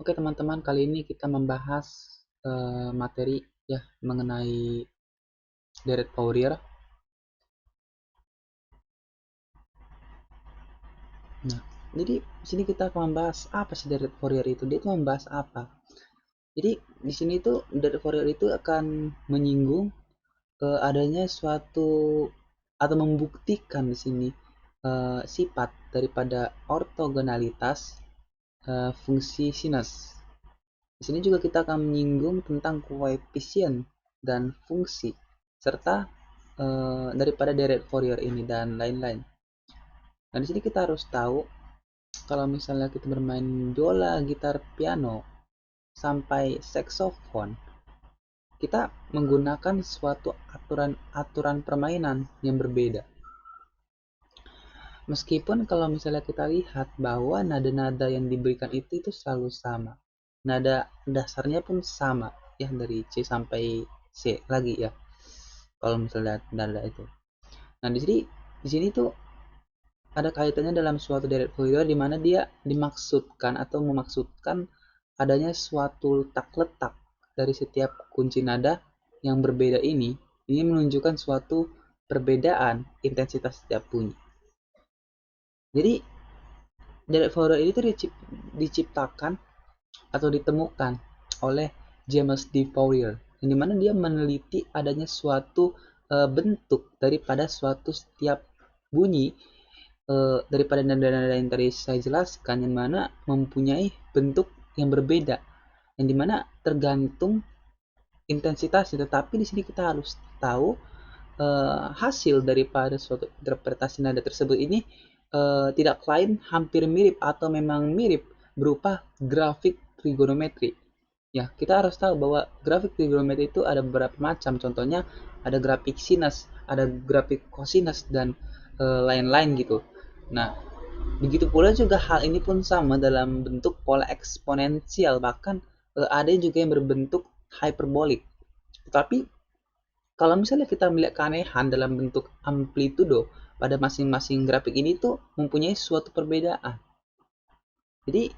Oke teman-teman, kali ini kita membahas materi ya mengenai Direct Fourier. Nah, jadi di sini kita akan membahas apa sih Direct Fourier itu. Dia itu membahas apa? Jadi di sini tuh Direct Fourier itu akan menyinggung adanya suatu atau membuktikan di sini sifat daripada ortogonalitas fungsi sinus. Di sini juga kita akan menyinggung tentang koefisien dan fungsi serta daripada deret Fourier ini dan lain-lain. Nah, di sini kita harus tahu kalau misalnya kita bermain biola, gitar, piano sampai saksofon, kita menggunakan suatu aturan-aturan permainan yang berbeda. Meskipun kalau misalnya kita lihat bahwa nada-nada yang diberikan itu selalu sama. Nada dasarnya pun sama ya dari C sampai C lagi ya. Kalau misalnya nada itu. Nah, di sini tuh ada kaitannya dalam suatu deret Fourier di mana dia dimaksudkan atau memaksudkan adanya suatu letak-letak dari setiap kunci nada yang berbeda ini menunjukkan suatu perbedaan intensitas setiap bunyi. Jadi deret Fourier ini tuh diciptakan atau ditemukan oleh James D. Fourier, yang dimana dia meneliti adanya suatu bentuk daripada suatu setiap bunyi daripada nada-nada yang tadi saya jelaskan, yang mana mempunyai bentuk yang berbeda, yang dimana tergantung intensitasnya. Tetapi di sini kita harus tahu hasil daripada suatu interpretasi nada tersebut ini tidak lain hampir mirip atau memang mirip berupa grafik trigonometri. Ya, kita harus tahu bahwa grafik trigonometri itu ada beberapa macam. Contohnya ada grafik sinus, ada grafik kosinus dan lain-lain gitu. Nah, begitu pula juga hal ini pun sama dalam bentuk pola eksponensial, bahkan ada juga yang berbentuk hyperbolik. Tetapi kalau misalnya kita melihat keanehan dalam bentuk amplitudo pada masing-masing grafik ini tuh mempunyai suatu perbedaan. Jadi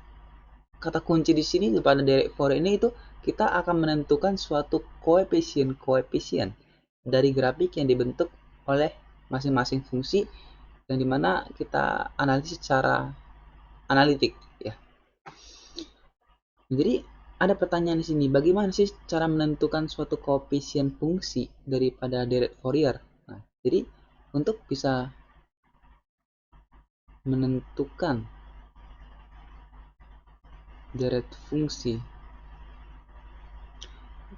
kata kunci di sini pada Derek Fourier ini itu kita akan menentukan suatu koefisien dari grafik yang dibentuk oleh masing-masing fungsi yang dimana kita analisis secara analitik ya. Jadi ada pertanyaan di sini, bagaimana sih cara menentukan suatu koefisien fungsi daripada deret Fourier? Nah, jadi untuk bisa menentukan deret fungsi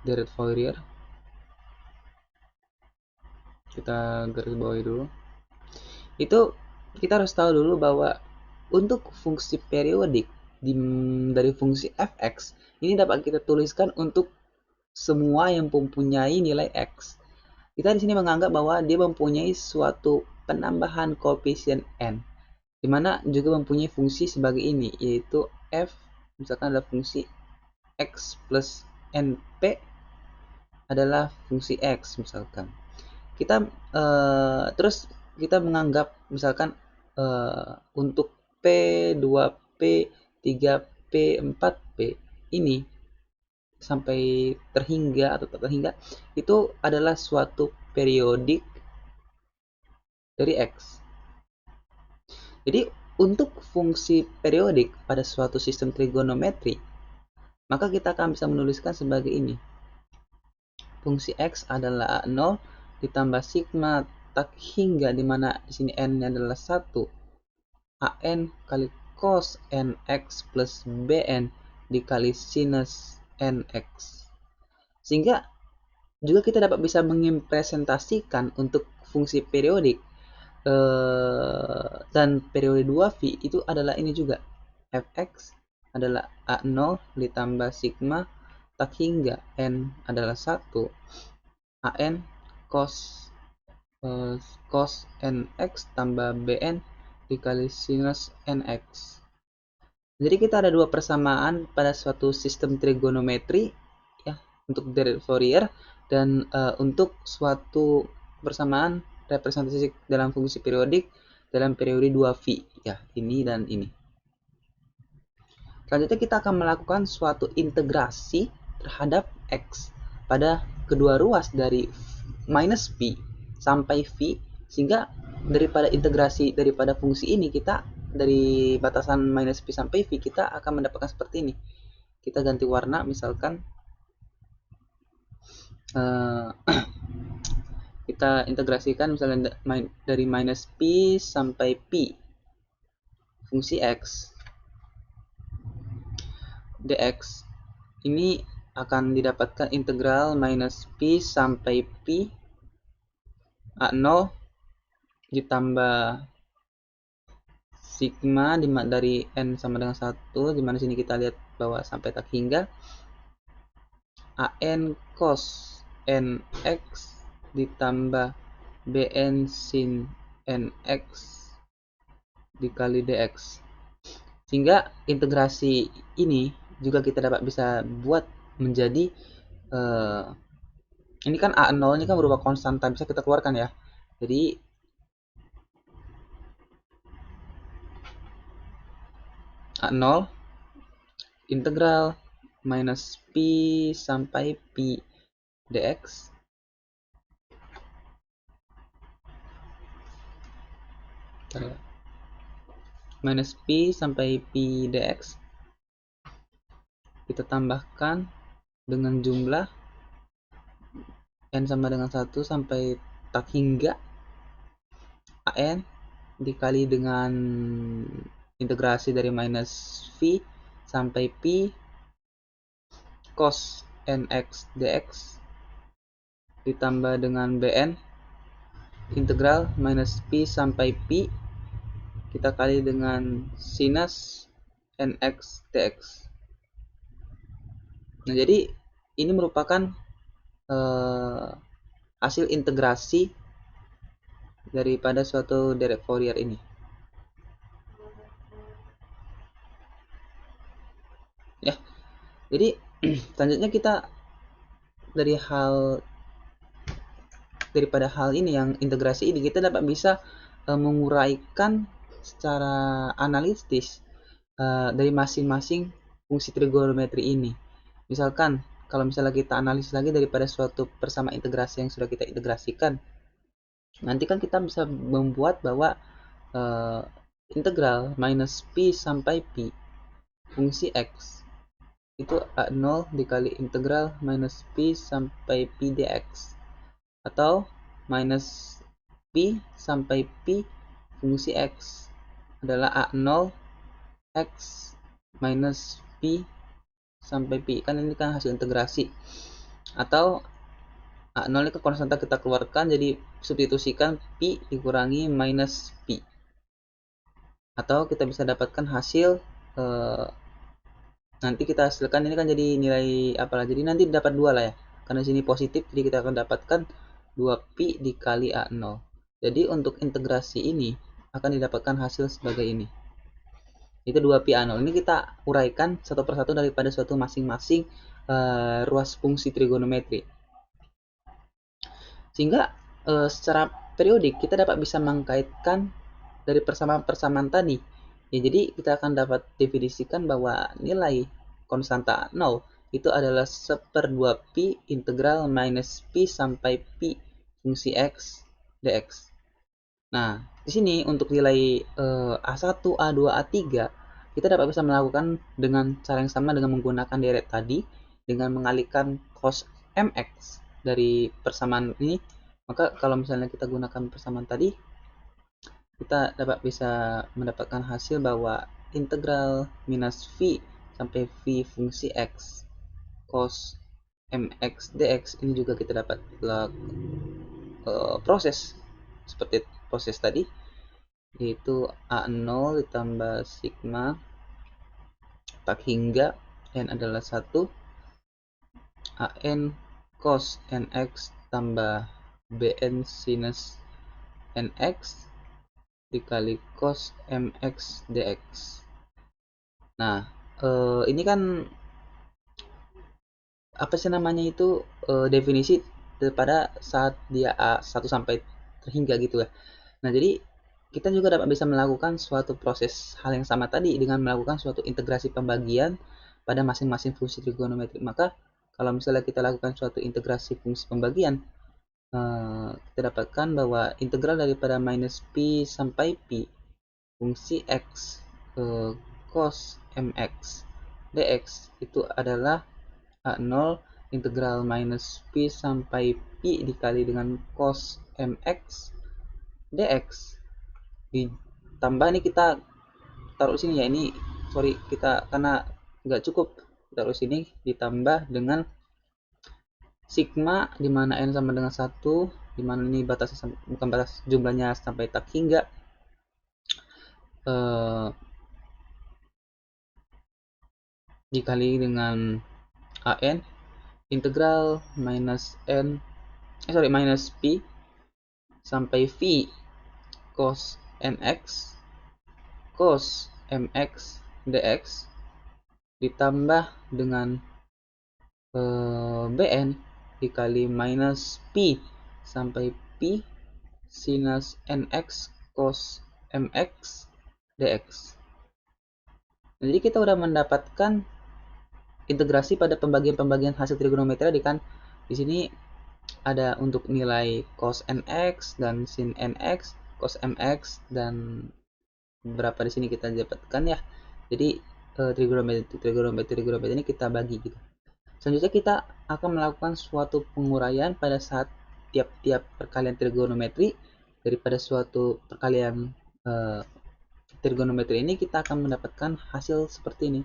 deret Fourier, kita garis bawahi dulu. Itu kita harus tahu dulu bahwa untuk fungsi periodik dari fungsi fx ini dapat kita tuliskan untuk semua yang mempunyai nilai x. Kita di sini menganggap bahwa dia mempunyai suatu penambahan koefisien n, di mana juga mempunyai fungsi sebagai ini, yaitu f misalkan ada fungsi x plus np adalah fungsi x misalkan. Kita terus kita menganggap misalkan untuk P, 2P, 3P, 4P ini sampai terhingga atau tak terhingga itu adalah suatu periodik dari X. Jadi untuk fungsi periodik pada suatu sistem trigonometri, maka kita akan bisa menuliskan sebagai ini. Fungsi X adalah 0 ditambah sigma tak hingga, dimana di sini n adalah 1, an kali cos nx plus bn dikali sinus nx. Sehingga juga kita dapat bisa mengipresentasikan untuk fungsi periodik dan periode 2V itu adalah ini juga, fx adalah a0 ditambah sigma tak hingga n adalah 1 an cos cos nx tambah bn dikali sinus nx. Jadi kita ada dua persamaan pada suatu sistem trigonometri ya untuk deret Fourier dan untuk suatu persamaan representasi dalam fungsi periodik dalam periode 2V ya, ini dan ini. Selanjutnya kita akan melakukan suatu integrasi terhadap X pada kedua ruas dari minus P sampai V, sehingga daripada integrasi daripada fungsi ini kita dari batasan minus P sampai V kita akan mendapatkan seperti ini. Kita ganti warna, misalkan kita integrasikan misalnya dari minus P sampai P fungsi X dx, ini akan didapatkan integral minus P sampai P A0 ditambah sigma dari n sama dengan 1, dimana sini kita lihat bahwa sampai tak hingga an cos nx ditambah bn sin nx dikali dx, sehingga integrasi ini juga kita dapat bisa buat menjadi ini kan A0 ini kan berupa konstanta, bisa kita keluarkan ya. Jadi A0 integral minus P sampai P dx minus P sampai P dx kita tambahkan dengan jumlah n sama dengan 1 sampai tak hingga an dikali dengan integrasi dari minus V sampai P cos nx dx ditambah dengan bn integral minus P sampai P kita kali dengan sinus nx dx. Nah, jadi ini merupakan hasil integrasi daripada suatu derek Fourier ini. Ya, jadi selanjutnya kita daripada hal ini yang integrasi ini kita dapat bisa menguraikan secara analitis dari masing-masing fungsi trigonometri ini. Misalkan kalau misalnya kita analisis lagi daripada suatu persamaan integrasi yang sudah kita integrasikan, nanti kan kita bisa membuat bahwa integral minus P sampai P fungsi X itu A0 dikali integral minus P sampai P dx, atau minus P sampai P fungsi X adalah A0 X minus P sampai P, kan ini kan hasil integrasi, atau A0 ini kan konstanta kita keluarkan, jadi substitusikan P dikurangi minus P, atau kita bisa dapatkan hasil nanti kita hasilkan ini kan jadi nilai apalah, jadi nanti dapat 2 lah ya, karena sini positif jadi kita akan dapatkan 2P dikali A0. Jadi untuk integrasi ini akan didapatkan hasil sebagai ini, itu 2Pi A0. Ini kita uraikan satu persatu daripada suatu masing-masing ruas fungsi trigonometri, sehingga secara periodik kita dapat bisa mengkaitkan dari persamaan-persamaan tadi ya. Jadi kita akan dapat definisikan bahwa nilai konstanta 0 itu adalah 1/2pi integral minus P sampai P fungsi X dx. Nah, di sini untuk nilai A1, A2, A3 kita dapat bisa melakukan dengan cara yang sama dengan menggunakan deret tadi, dengan mengalihkan cos mx dari persamaan ini. Maka kalau misalnya kita gunakan persamaan tadi, kita dapat bisa mendapatkan hasil bahwa integral minus V sampai V fungsi X cos mx dx ini juga kita dapat proses seperti proses tadi, yaitu A0 ditambah sigma tak hingga n adalah 1 an cos nx tambah bn sinus nx dikali cos mx dx. Nah, ini kan apa sih namanya itu definisi daripada saat dia A1 sampai terhingga gitu ya. Nah, jadi kita juga dapat bisa melakukan suatu proses hal yang sama tadi dengan melakukan suatu integrasi pembagian pada masing-masing fungsi trigonometri. Maka kalau misalnya kita lakukan suatu integrasi fungsi pembagian, kita dapatkan bahwa integral daripada minus pi sampai pi fungsi x cos mx dx itu adalah a0 integral minus pi sampai pi dikali dengan cos mx dx ditambah, ini kita taruh sini ya, ini sorry kita karena nggak cukup taruh sini, ditambah dengan sigma di mana n sama dengan 1, di mana ini batasnya bukan batas jumlahnya sampai tak hingga dikali dengan an integral minus p sampai v cos nx cos mx dx ditambah dengan bn dikali minus p sampai p sinus nx cos mx dx. Jadi kita udah mendapatkan integrasi pada pembagian-pembagian hasil trigonometri tadi kan. Di sini ada untuk nilai cos nx dan sin nx, cos mx, dan berapa di sini kita dapatkan ya. Jadi trigonometri ini kita bagi gitu. Selanjutnya kita akan melakukan suatu penguraian pada saat tiap-tiap perkalian trigonometri. Daripada suatu perkalian trigonometri ini kita akan mendapatkan hasil seperti ini,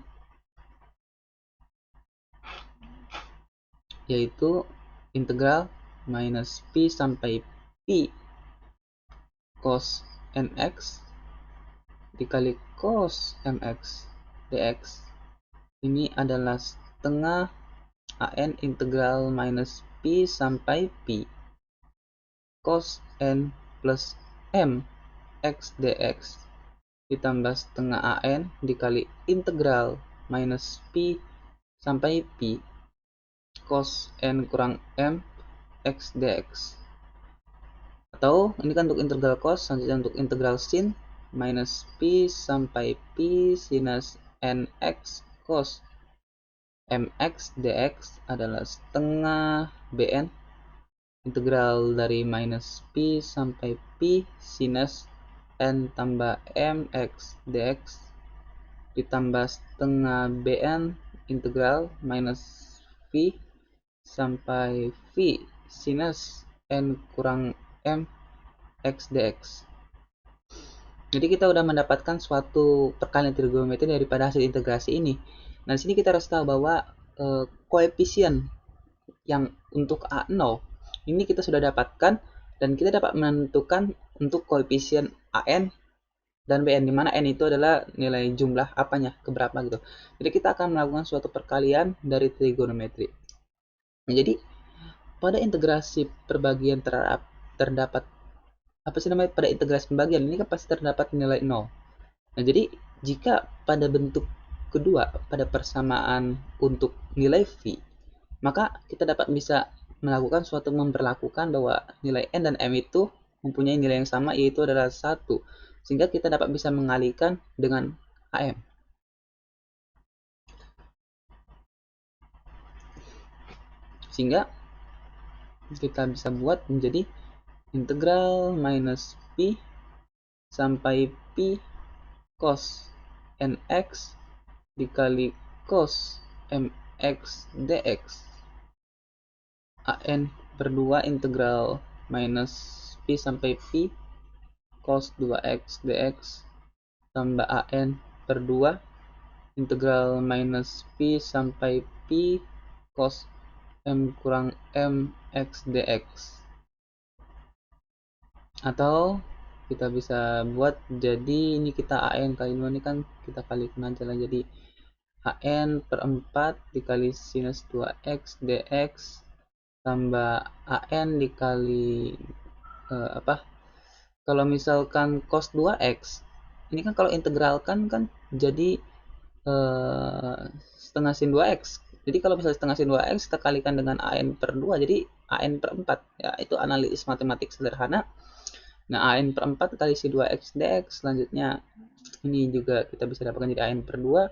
yaitu integral minus pi sampai pi cos nx dikali cos mx dx. Ini adalah setengah an integral minus pi sampai pi cos n plus m x dx ditambah setengah an dikali integral minus pi sampai pi cos n kurang m x dx. Atau ini kan untuk integral cos, selanjutnya untuk integral sin minus pi sampai pi sinus nx cos mx dx adalah setengah bn integral dari minus pi sampai pi sinus n tambah mx dx ditambah setengah bn integral minus v sampai v sinus n kurang m x dx. Jadi kita udah mendapatkan suatu perkalian trigonometri daripada hasil integrasi ini. Nah, di sini kita harus tahu bahwa koefisien yang untuk A0 ini kita sudah dapatkan, dan kita dapat menentukan untuk koefisien AN dan BN, di mana N itu adalah nilai jumlah apanya, keberapa gitu. Jadi kita akan melakukan suatu perkalian dari trigonometri. Nah, jadi pada integrasi perbagian terdapat apa sih namanya, pada integrasi pembagian ini kan pasti terdapat nilai 0. Nah, jadi jika pada bentuk kedua pada persamaan untuk nilai V, maka kita dapat bisa melakukan suatu memperlakukan bahwa nilai N dan M itu mempunyai nilai yang sama, yaitu adalah 1, sehingga kita dapat bisa mengalihkan dengan AM. Sehingga kita bisa buat menjadi integral minus P sampai P cos nx dikali cos mx dx an per 2 integral minus P sampai P cos 2x dx tambah an per 2 integral minus P sampai P cos m kurang m x dx. Atau kita bisa buat jadi ini kita an kali 2 ini kan kita kalikan aja lah, jadi an per 4 dikali sinus 2x dx tambah an dikali kalau misalkan cos 2x ini kan kalau integralkan kan jadi setengah sin 2x. Jadi kalau misalnya setengah sin 2x kita kalikan dengan an per 2, jadi an per 4 ya. Itu analisis matematik sederhana Nah, AN per 4 kali C2X dx, selanjutnya ini juga kita bisa dapatkan jadi AN per 2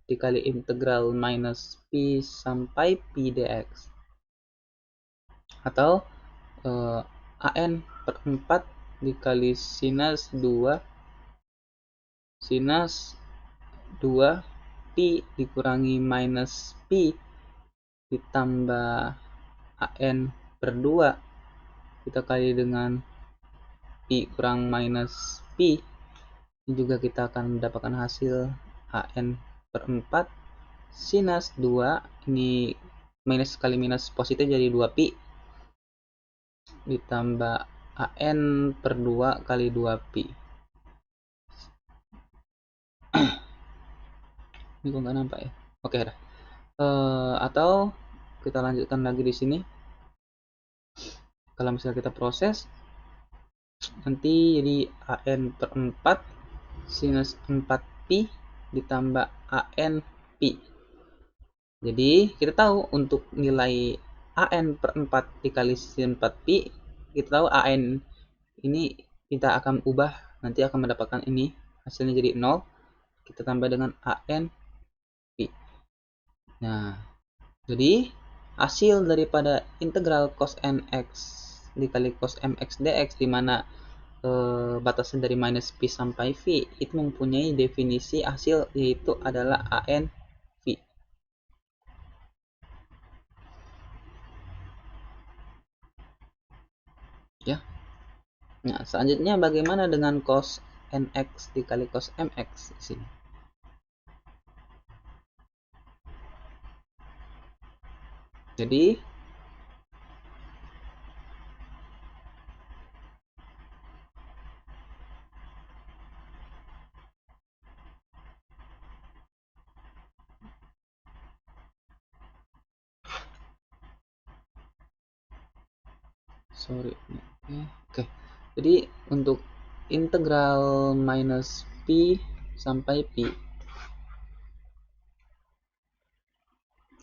dikali integral minus P sampai P dx. Atau AN per 4 dikali sinus 2 Pi dikurangi minus Pi ditambah AN per 2 kita kali dengan Pi kurang minus Pi. Ini juga kita akan mendapatkan hasil AN per 4 sinus 2, ini minus kali minus positif jadi 2 Pi ditambah AN per 2 kali 2 Pi. Ini kok nggak nampak ya? Oke dah. Atau kita lanjutkan lagi di sini. Kalau misalnya kita proses, nanti jadi AN per 4 sinus 4 Pi ditambah AN Pi. Jadi kita tahu untuk nilai AN per 4 dikali sin 4 Pi, kita tahu AN ini kita akan ubah, nanti akan mendapatkan ini hasilnya jadi 0, kita tambah dengan AN Pi. Nah, jadi hasil daripada integral cos nx dikali cos mx dx, di mana batasan dari minus Pi sampai V itu mempunyai definisi hasil yaitu adalah AN V. Ya. Nah, selanjutnya bagaimana dengan cos nx dikali cos mx di sini? Jadi oke. Jadi untuk integral minus Pi sampai Pi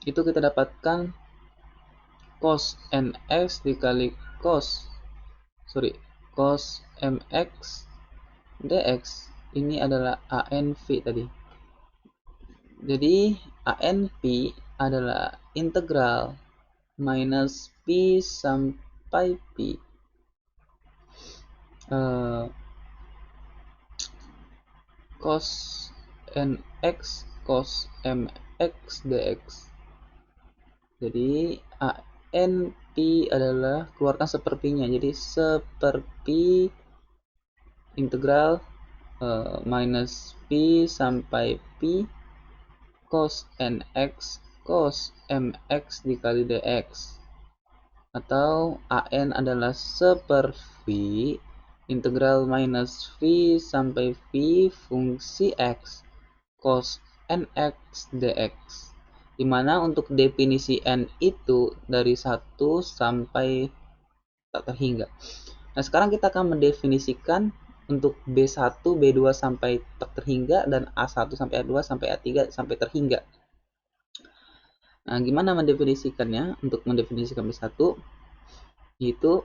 itu kita dapatkan cos nx dikali cos mx dx, ini adalah ANV tadi. Jadi ANV adalah integral minus Pi sampai Pi cos nx cos mx dx. Jadi ANP adalah keluarkan sepertinya, jadi seperti integral minus Pi sampai Pi cos nx cos mx dikali dx, atau AN adalah seperti integral minus V sampai V fungsi X cos nx dx, dimana untuk definisi N itu dari 1 sampai tak terhingga. Nah, sekarang kita akan mendefinisikan untuk B1, B2 sampai tak terhingga, dan A1 sampai A2 sampai A3 sampai terhingga. Nah, gimana mendefinisikannya? Untuk mendefinisikan B1 yaitu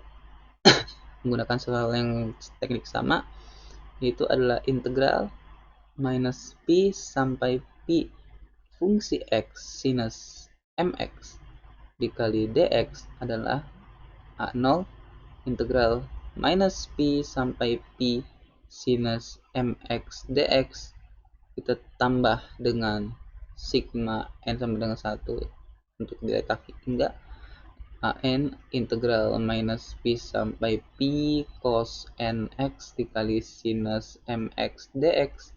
menggunakan hal yang teknik sama, yaitu adalah integral minus Pi sampai Pi fungsi X sinus mx dikali dx adalah A0 integral minus Pi sampai Pi sinus mx dx kita tambah dengan sigma n sama dengan 1 untuk diletak hingga AN integral minus Pi sampai Pi cos nx dikali sinus mx dx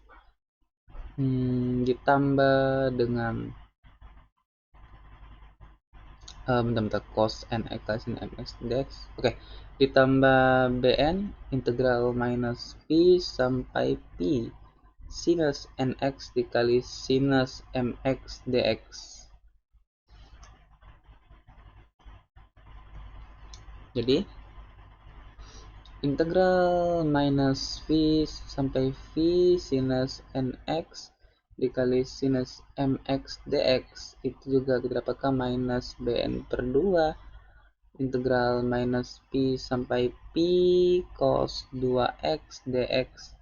ditambah dengan bentar cos nx kali sin mx dx, oke, ditambah bn integral minus Pi sampai Pi sinus nx dikali sinus mx dx. Jadi integral minus V sampai V sinus nx dikali sinus mx dx itu juga kita dapatkan minus bn per 2 integral minus pi sampai pi cos 2x dx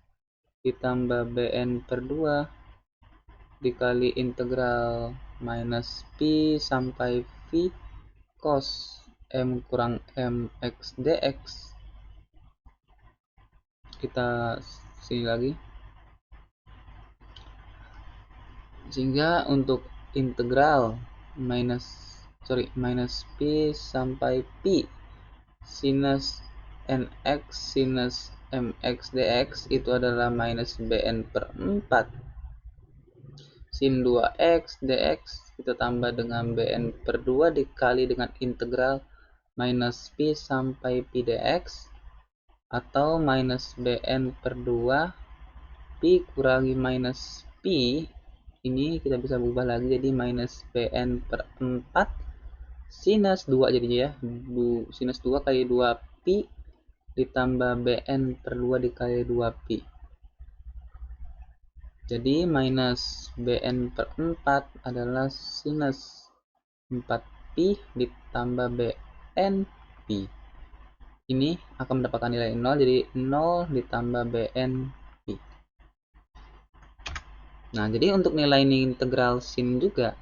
ditambah bn per 2 dikali integral minus pi sampai v cos m kurang mx dx. Kita sini lagi, sehingga untuk integral minus pi sampai pi sinus nx sinus mx dx itu adalah minus bn per 4 sin 2x dx kita tambah dengan bn per 2 dikali dengan integral minus pi sampai pi dx atau minus bn per 2 pi kurangi minus pi, ini kita bisa ubah lagi jadi minus bn per 4 sinus 2 jadinya ya, sinus 2 kali 2 pi ditambah bn per 2 dikali 2 pi. Jadi minus bn per 4 adalah sinus 4 pi ditambah bn pi. Ini akan mendapatkan nilai 0, jadi 0 ditambah bn pi. Nah, jadi untuk nilai ini integral sin juga,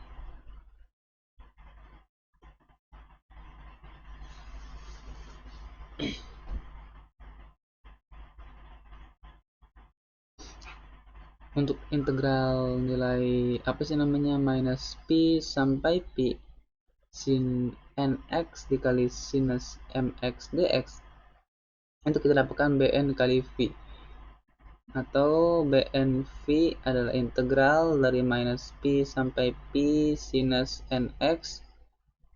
untuk integral nilai apa sih namanya minus pi sampai pi sin nx dikali sinus mx dx untuk kita dapatkan bn kali v, atau bn v adalah integral dari minus pi sampai pi sinus nx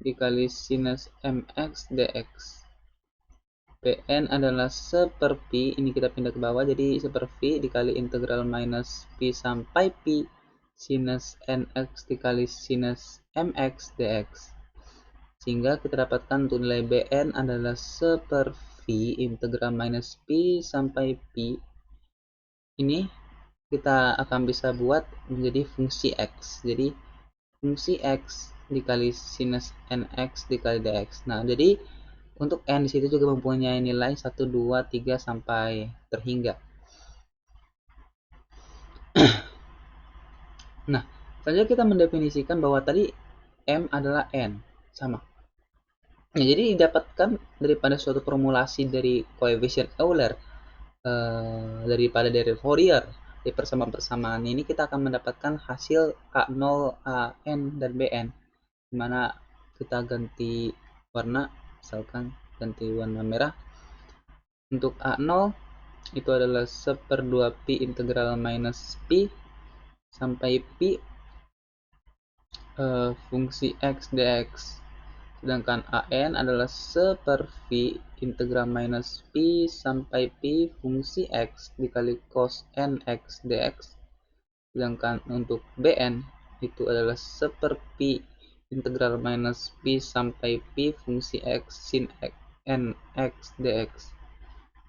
dikali sinus mx dx. Bn adalah seper pi, ini kita pindah ke bawah jadi seper v dikali integral minus pi sampai pi sinus nx dikali sinus mx dx, sehingga kita dapatkan untuk nilai bn adalah seper v integral minus pi sampai pi. Ini kita akan bisa buat menjadi fungsi x, jadi fungsi x dikali sinus nx dikali dx. Nah, jadi untuk n di situ juga mempunyai nilai 1, 2, 3 sampai terhingga. Nah, selanjutnya kita mendefinisikan bahwa tadi m adalah n, sama. Nah, jadi didapatkan daripada suatu formulasi dari koefisien Euler daripada dari Fourier di persamaan-persamaan ini kita akan mendapatkan hasil A0, AN, dan BN, dimana kita ganti warna, misalkan ganti warna merah. Untuk A0 itu adalah 1/2 pi integral minus pi sampai pi fungsi x dx, sedangkan AN adalah 1/v integral minus pi sampai pi fungsi x dikali cos nx dx, sedangkan untuk BN itu adalah 1/pi integral minus pi sampai pi fungsi x sin x nx dx,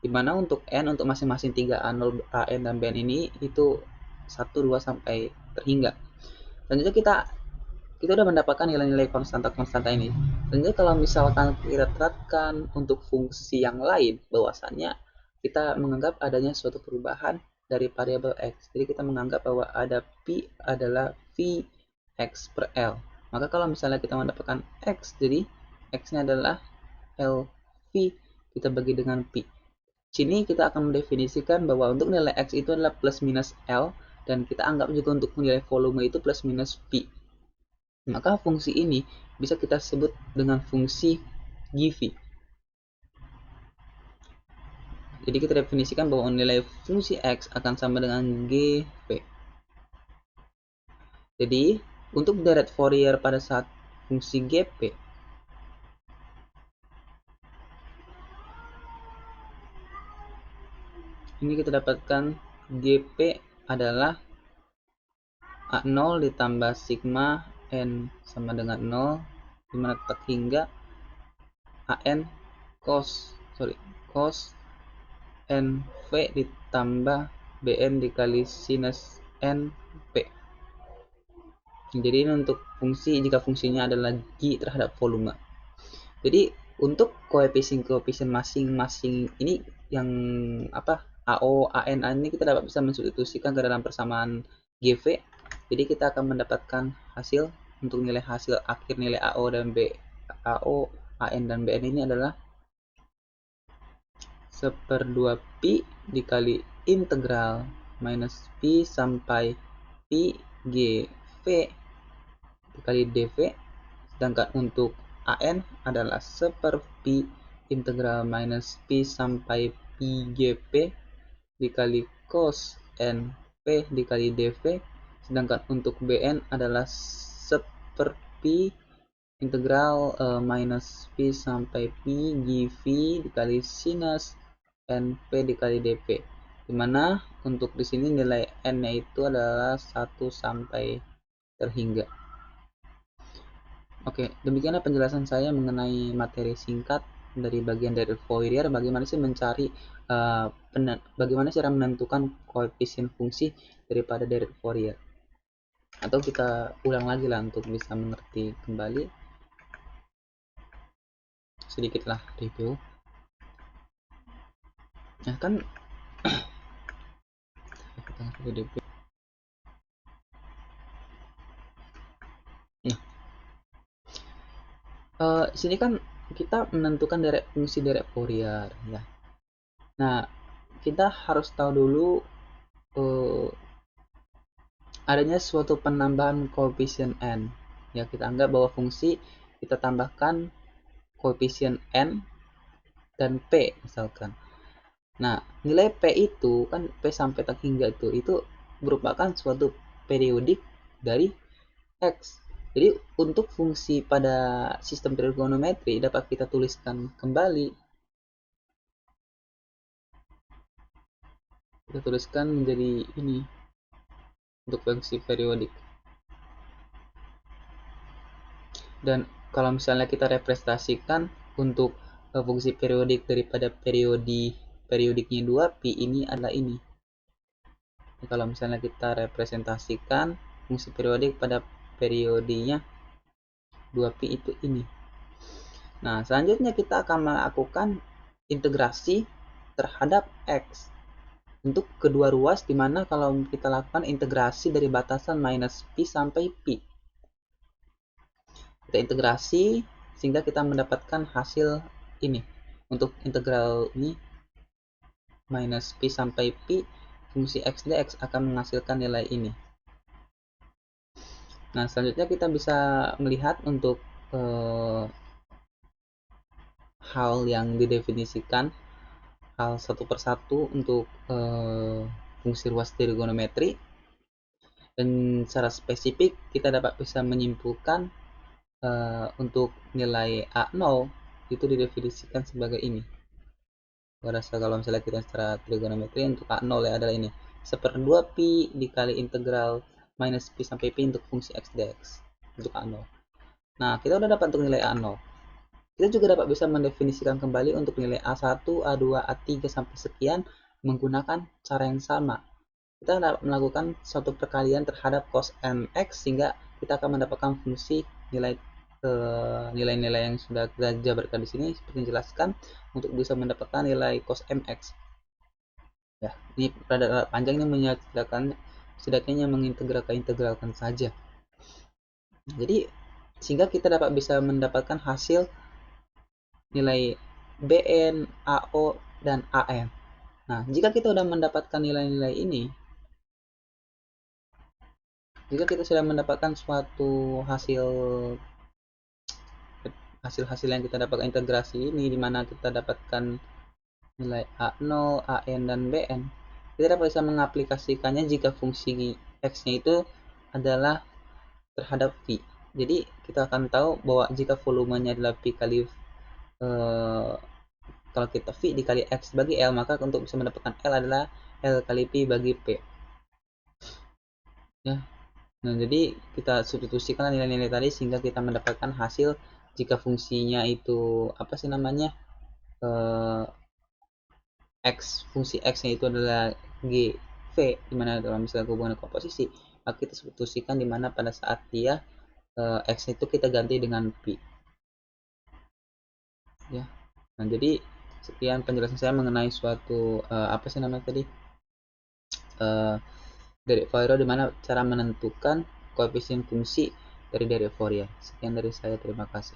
dimana untuk n untuk masing-masing 3 A0, AN, dan BN ini itu 1, 2 sampai terhingga. Selanjutnya kita udah mendapatkan nilai-nilai konstanta ini. Selanjutnya kalau misalkan kita terapkan untuk fungsi yang lain, bahwasannya kita menganggap adanya suatu perubahan dari variabel x. Jadi kita menganggap bahwa ada pi adalah v x per l. Maka kalau misalnya kita mendapatkan x, jadi x-nya adalah l v, kita bagi dengan pi. Sini kita akan mendefinisikan bahwa untuk nilai x itu adalah plus minus l, dan kita anggap juga untuk nilai volume itu plus minus pi. Maka fungsi ini bisa kita sebut dengan fungsi Givi. Jadi kita definisikan bahwa nilai fungsi x akan sama dengan Gv. Jadi untuk deret Fourier pada saat fungsi Gp, ini kita dapatkan Gp adalah A0 ditambah sigma n sama dengan 0, dimana terhingga An cos nv ditambah bn dikali sinus np. Jadi ini untuk fungsi jika fungsinya adalah G terhadap volume. Jadi untuk koefisien masing-masing ini yang apa AO, AN ini kita dapat bisa mensubstitusikan ke dalam persamaan GV. Jadi kita akan mendapatkan hasil untuk nilai hasil akhir nilai AO dan AO, AN dan BN ini adalah 1/2 pi dikali integral minus pi sampai pi GV dikali dV, sedangkan untuk AN adalah 1/pi integral minus pi sampai pi GP dikali cos NP dikali dV, sedangkan untuk BN adalah 1/pi integral minus pi sampai pi GV dikali sinus NP dikali dV, dimana untuk di sini nilai N-nya itu adalah 1 sampai terhingga. Oke, demikianlah penjelasan saya mengenai materi singkat dari bagian dari Fourier, bagaimana sih mencari bagaimana cara menentukan koefisien fungsi daripada dari Fourier. Atau kita ulang lagi lah untuk bisa mengerti kembali sedikitlah review. Nah kan sini kan kita menentukan fungsi direct Fourier ya. Nah, kita harus tahu dulu adanya suatu penambahan koefisien n. Ya, kita anggap bahwa fungsi kita tambahkan koefisien n dan p misalkan. Nah, nilai p itu kan p sampai tak hingga itu merupakan suatu periodik dari x. Jadi untuk fungsi pada sistem trigonometri dapat kita tuliskan kembali. Kita tuliskan menjadi ini untuk fungsi periodik. Dan kalau misalnya kita representasikan untuk fungsi periodik daripada periodiknya 2 pi ini adalah ini. Nah, kalau misalnya kita representasikan fungsi periodik pada periodenya 2 pi itu ini. Nah, selanjutnya kita akan melakukan integrasi terhadap x untuk kedua ruas, dimana kalau kita lakukan integrasi dari batasan minus pi sampai pi, kita integrasi sehingga kita mendapatkan hasil ini. Untuk integral ini minus pi sampai pi, fungsi x dx akan menghasilkan nilai ini. Nah, selanjutnya kita bisa melihat untuk hal yang didefinisikan, hal satu persatu untuk fungsi ruas trigonometri, dan secara spesifik kita dapat bisa menyimpulkan untuk nilai A0 itu didefinisikan sebagai ini. Rasa kalau misalnya kita secara trigonometri untuk A0 ya adalah ini 1/2 pi dikali integral minus pi sampai pi untuk fungsi x dx untuk A0. Nah, kita udah dapat untuk nilai A0. Kita juga dapat bisa mendefinisikan kembali untuk nilai A1, A2, A3 sampai sekian menggunakan cara yang sama. Kita dapat melakukan suatu perkalian terhadap cos mx sehingga kita akan mendapatkan fungsi nilai-nilai yang sudah kita jabarkan di sini seperti dijelaskan untuk bisa mendapatkan nilai cos mx. Ya, ini rada panjang ini menyatakan setidaknya mengintegralkan saja. Jadi sehingga kita dapat bisa mendapatkan hasil nilai BN, AO, dan AN. Nah, jika kita sudah mendapatkan nilai-nilai ini, jika kita sudah mendapatkan suatu hasil-hasil yang kita dapatkan integrasi ini, di mana kita dapatkan nilai A0, AN, dan BN, kita dapat bisa mengaplikasikannya jika fungsi X-nya itu adalah terhadap V. Jadi kita akan tahu bahwa jika volumenya adalah P kali kalau kita V dikali X bagi L, maka untuk bisa mendapatkan L adalah L kali P bagi P. Ya. Nah, jadi kita substitusikan nilai-nilai tadi sehingga kita mendapatkan hasil jika fungsinya itu apa sih namanya? Fungsi X-nya itu adalah GV, dimana dalam misalnya hubungan komposisi, maka kita substitusikan dimana pada saat dia X itu kita ganti dengan P. ya. Nah, jadi sekian penjelasan saya mengenai suatu apa sih namanya tadi, eh, dari Fourier, di mana cara menentukan koefisien fungsi dari Fourier. Sekian dari saya, terima kasih.